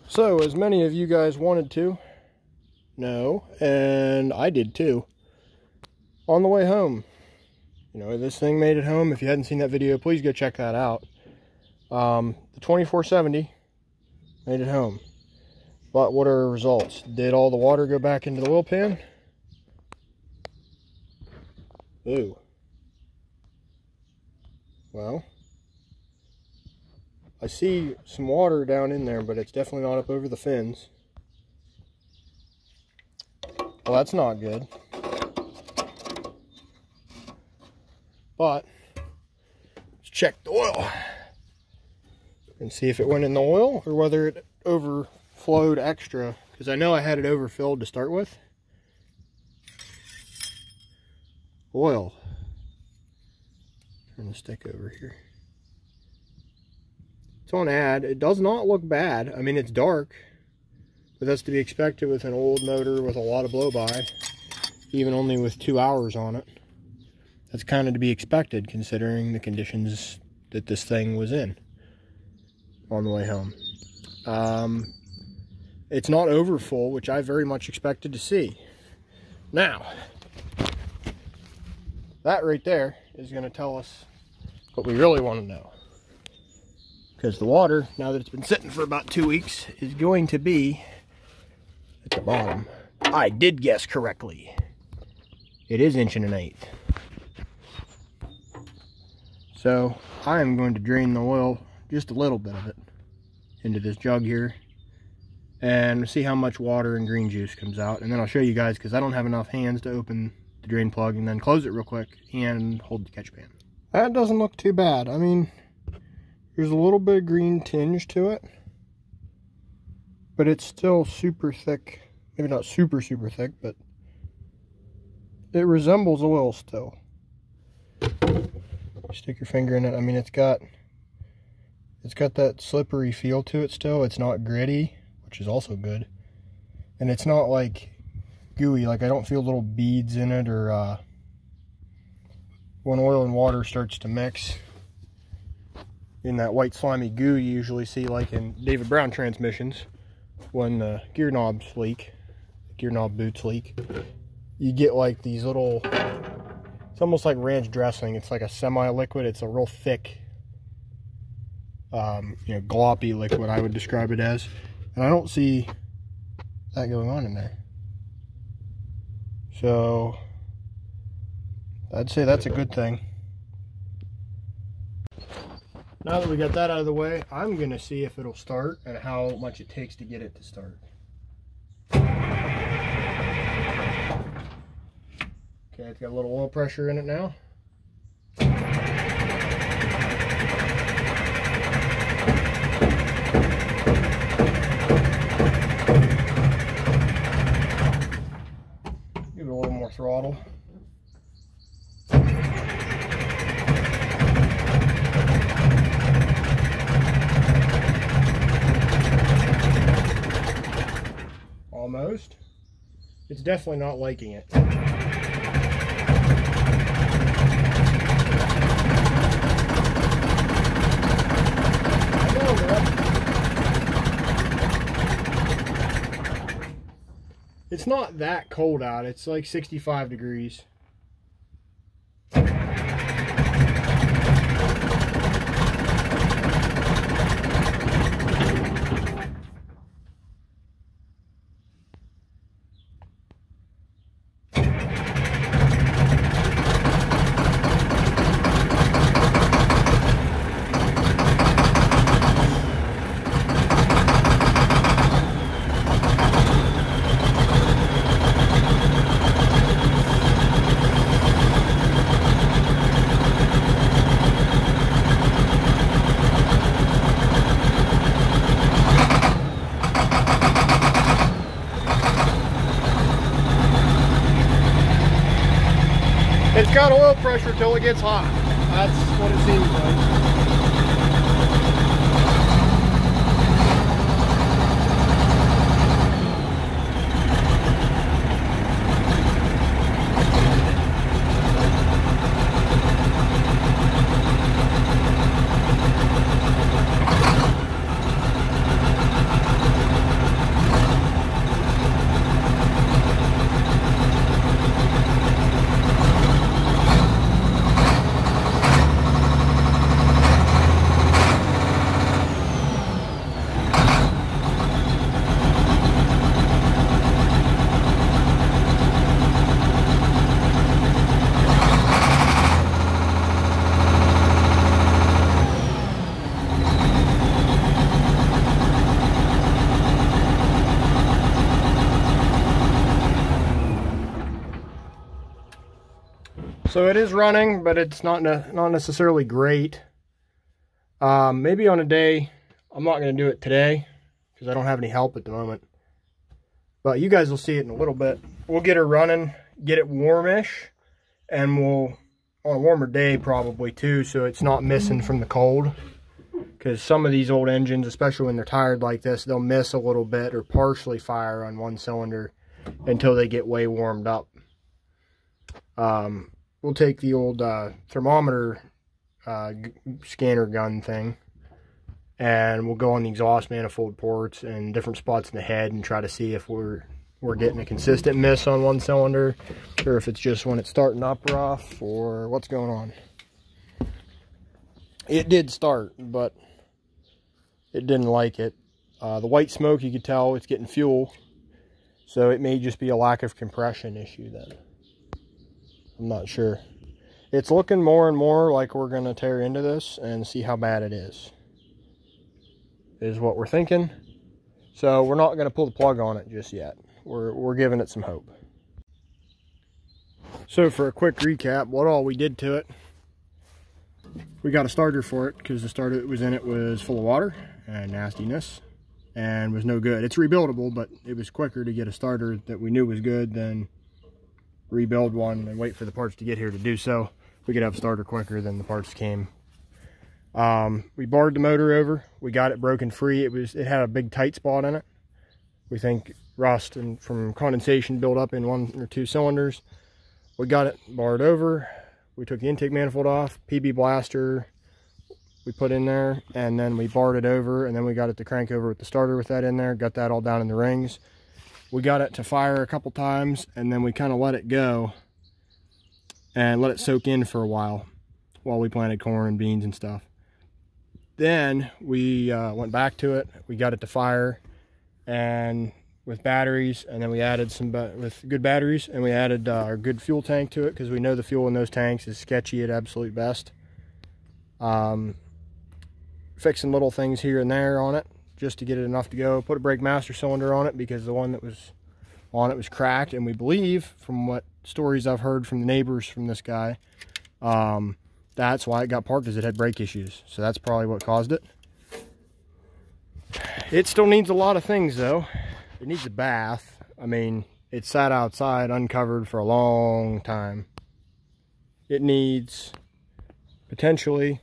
So, as many of you guys wanted to know, and I did too, on the way home, you know, this thing made it home. If you hadn't seen that video, please go check that out. The 2470 made it home. But what are the results? Did all the water go back into the oil pan? Ooh. Well, I see some water down in there, but it's definitely not up over the fins. Well, that's not good. But let's check the oil and see if it went in the oil or whether it overflowed extra, because I know I had it overfilled to start with. Oil. Turn the stick over here. It's on ad. It does not look bad. I mean, it's dark, but that's to be expected with an old motor with a lot of blow-by, even only with 2 hours on it. That's kind of to be expected considering the conditions that this thing was in on the way home. It's not over full, which I very much expected to see. Now, that right there is going to tell us what we really want to know. Because the water, now that it's been sitting for about 2 weeks, is going to be at the bottom. I did guess correctly. It is 1 1/8 inches. So I am going to drain the oil, just a little bit of it, into this jug here, and see how much water and green juice comes out. And then I'll show you guys, because I don't have enough hands to open the drain plug and then close it real quick and hold the catch pan. That doesn't look too bad. I mean, there's a little bit of green tinge to it, but it's still super thick. Maybe not super thick, but it resembles oil still. Stick your finger in it. I mean, it's got that slippery feel to it still. It's not gritty, which is also good. And it's not like gooey. Like, I don't feel little beads in it, or when oil and water starts to mix in that white slimy goo you usually see, like in David Brown transmissions, when the gear knobs leak, gear knob boots leak, you get like these little, it's almost like ranch dressing. It's like a semi-liquid. It's a real thick, you know, gloppy liquid, I would describe it as. And I don't see that going on in there. So I'd say that's a good thing. Now that we got that out of the way, I'm going to see if it'll start and how much it takes to get it to start. Okay, it's got a little oil pressure in it now. Give it a little more throttle. Almost. It's definitely not liking it. It's not that cold out. It's like 65 degrees. It's got oil pressure till it gets hot. That's what it seems like. So it is running, but it's not necessarily great. Maybe on a day, I'm not going to do it today because I don't have any help at the moment. But you guys will see it in a little bit. We'll get her running, get it warmish, and we'll, on a warmer day probably too, so it's not missing from the cold. Because some of these old engines, especially when they're tired like this, they'll miss a little bit or partially fire on one cylinder until they get way warmed up. We'll take the old thermometer scanner gun thing, and we'll go on the exhaust manifold ports and different spots in the head and try to see if we're getting a consistent miss on one cylinder, or if it's just when it's starting up rough, or what's going on. It did start, but it didn't like it. The white smoke, you could tell it's getting fuel, so it may just be a lack of compression issue then. I'm not sure. It's looking more and more like we're going to tear into this and see how bad it is what we're thinking. So we're not going to pull the plug on it just yet. We're giving it some hope. So for a quick recap, what all we did to it: we got a starter for it because the starter that was in it was full of water and nastiness and was no good. It's rebuildable, but it was quicker to get a starter that we knew was good than rebuild one and wait for the parts to get here to do so. We could have a starter quicker than the parts came. We barred the motor over. We got it broken free. It had a big tight spot in it. We think rust and from condensation built up in 1 or 2 cylinders. We got it barred over. We took the intake manifold off, PB blaster we put in there, and then we barred it over, and then we got it to crank over with the starter with that in there, got that all down in the rings. We got it to fire a couple times, and then we kind of let it go and let it soak in for a while we planted corn and beans and stuff. Then we went back to it. We got it to fire and with batteries, and then we added some with good batteries, and we added our good fuel tank to it because we know the fuel in those tanks is sketchy at absolute best. Fixing little things here and there on it just to get it enough to go. Put a brake master cylinder on it because the one that was on it was cracked, and we believe, from what stories I've heard from the neighbors from this guy, that's why it got parked, is it had brake issues. So that's probably what caused it. It still needs a lot of things though. It needs a bath. I mean, it sat outside uncovered for a long time. It needs potentially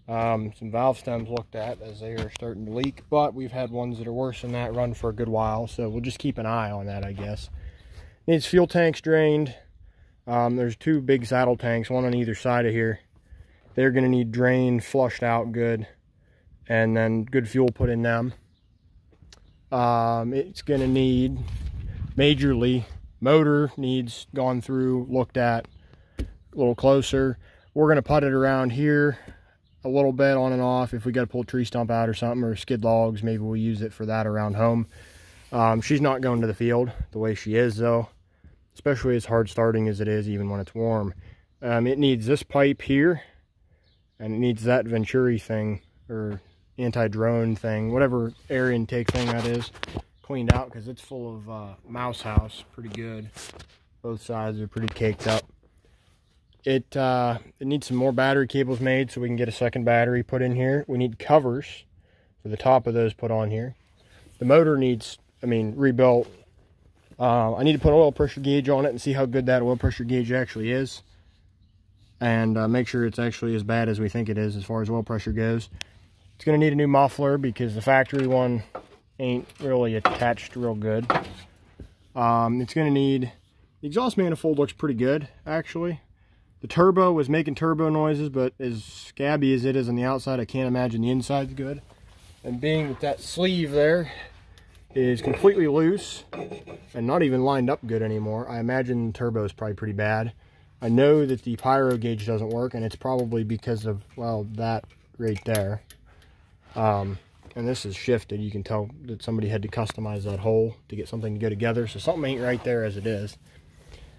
some valve stems looked at, as they are starting to leak, but we've had ones that are worse than that run for a good while, so we'll just keep an eye on that, I guess. Needs fuel tanks drained. There's 2 big saddle tanks, one on either side of here. They're going to need drained, flushed out good, and then good fuel put in them. It's going to need, majorly, motor needs gone through, looked at a little closer. We're going to put it around here a little bit on and off. If we got to pull a tree stump out or something, or skid logs, maybe we'll use it for that around home. She's not going to the field the way she is though, especially as hard starting as it is even when it's warm. It needs this pipe here, and it needs that Venturi thing, or anti-drone thing, whatever air intake thing that is, cleaned out because it's full of mouse house pretty good. Both sides are pretty caked up. It needs some more battery cables made so we can get a second battery put in here. We need covers for the top of those put on here. The motor needs, rebuilt. I need to put an oil pressure gauge on it and see how good that oil pressure gauge actually is, and make sure it's actually as bad as we think it is as far as oil pressure goes. It's going to need a new muffler because the factory one ain't really attached real good. It's going to need, the exhaust manifold looks pretty good actually. The turbo was making turbo noises, but as scabby as it is on the outside, I can't imagine the inside's good. And being that that sleeve there is completely loose and not even lined up good anymore, I imagine the turbo is probably pretty bad. I know that the pyro gauge doesn't work, and it's probably because of, well, that right there. And this is shifted. You can tell that somebody had to customize that hole to get something to go together, so something ain't right there as it is.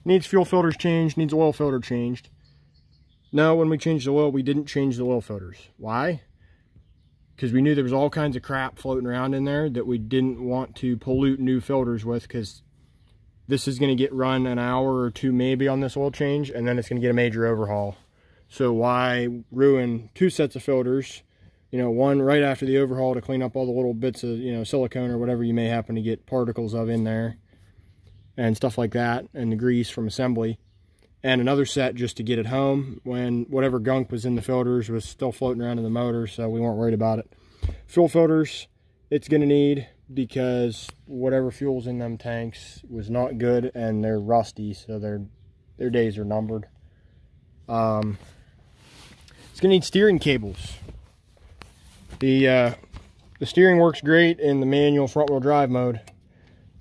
Needs fuel filters changed, needs oil filter changed. No, when we changed the oil, we didn't change the oil filters. Why? Because we knew there was all kinds of crap floating around in there that we didn't want to pollute new filters with, because this is going to get run an hour or two maybe on this oil change, and then it's going to get a major overhaul. So why ruin 2 sets of filters, you know, one right after the overhaul to clean up all the little bits of, you know, silicone or whatever you may happen to get particles of in there and stuff like that, and the grease from assembly, and another set just to get it home when whatever gunk was in the filters was still floating around in the motor, so we weren't worried about it. Fuel filters, it's going to need, because whatever fuel's in them tanks was not good, and they're rusty, so their days are numbered. It's going to need steering cables. The steering works great in the manual front-wheel drive mode.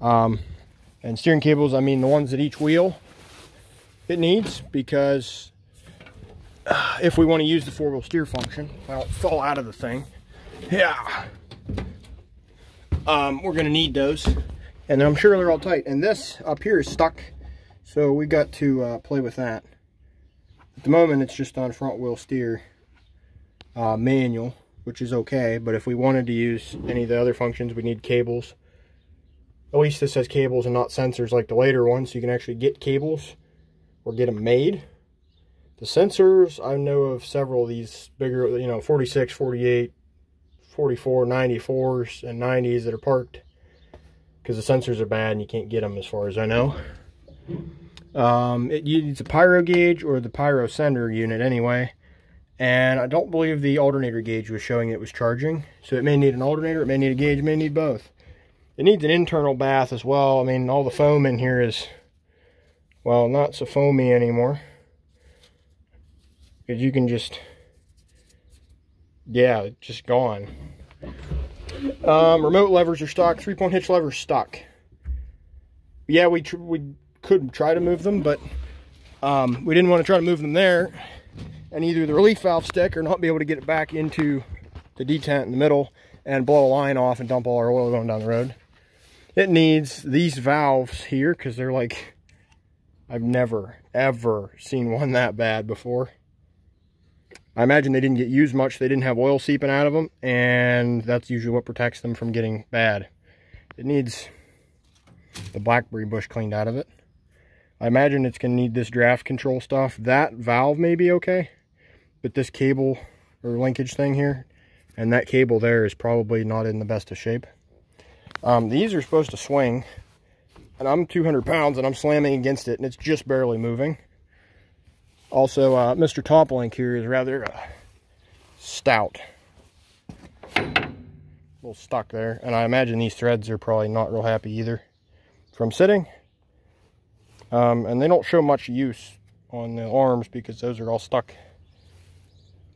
And steering cables, I mean the ones at each wheel, it needs, because if we want to use the 4-wheel steer function, I don't fall out of the thing. Yeah. We're going to need those. And I'm sure they're all tight. And this up here is stuck, so we got to play with that. At the moment, it's just on front-wheel steer manual, which is okay, but if we wanted to use any of the other functions, we need cables. At least this has cables and not sensors like the later ones, so you can actually get cables or get them made. The sensors, I know of several of these bigger, you know, 46, 48, 44, 94s, and 90s that are parked because the sensors are bad and you can't get them as far as I know. It needs a pyro gauge or the pyro sender unit anyway. And I don't believe the alternator gauge was showing it was charging. So it may need an alternator, it may need a gauge, it may need both. It needs an internal bath as well. I mean, all the foam in here is, well, not so foamy anymore. Because you can just, yeah, it's just gone. Remote levers are stuck. 3-point hitch levers stuck. Yeah, we could try to move them, but we didn't want to try to move them there and either the relief valve stick or not be able to get it back into the detent in the middle and blow a line off and dump all our oil going down the road. It needs these valves here because they're like, I've never ever seen one that bad before. I imagine they didn't get used much. They didn't have oil seeping out of them, and that's usually what protects them from getting bad. It needs the blackberry bush cleaned out of it. I imagine it's going to need this draft control stuff. That valve may be okay, but this cable or linkage thing here and that cable there is probably not in the best of shape. These are supposed to swing, and I'm 200 pounds and I'm slamming against it and it's just barely moving. Also, Mr. Toplink here is rather stout. A little stuck there, and I imagine these threads are probably not real happy either from sitting. And they don't show much use on the arms because those are all stuck.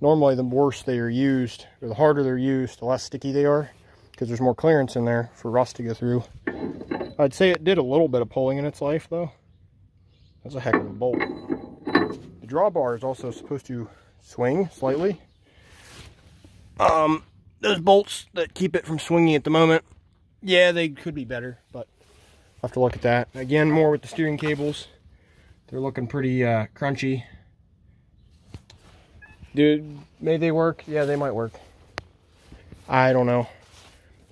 Normally the worse they are used, or the harder they're used, the less sticky they are, because there's more clearance in there for rust to go through. I'd say it did a little bit of pulling in its life though. That's a heck of a bolt. The drawbar is also supposed to swing slightly. Those bolts that keep it from swinging at the moment, yeah, they could be better, but I'll have to look at that. Again, more with the steering cables. They're looking pretty crunchy. Dude, may they work? Yeah, they might work. I don't know.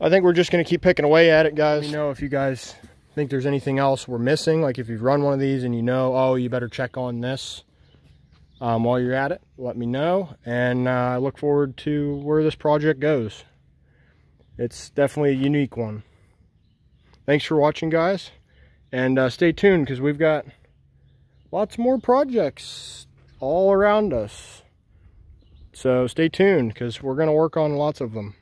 I think we're just going to keep picking away at it, guys. Let me know if you guys think there's anything else we're missing. Like if you've run one of these and you know, oh, you better check on this while you're at it, let me know. And I look forward to where this project goes. It's definitely a unique one. Thanks for watching, guys. And stay tuned because we've got lots more projects all around us. So stay tuned because we're going to work on lots of them.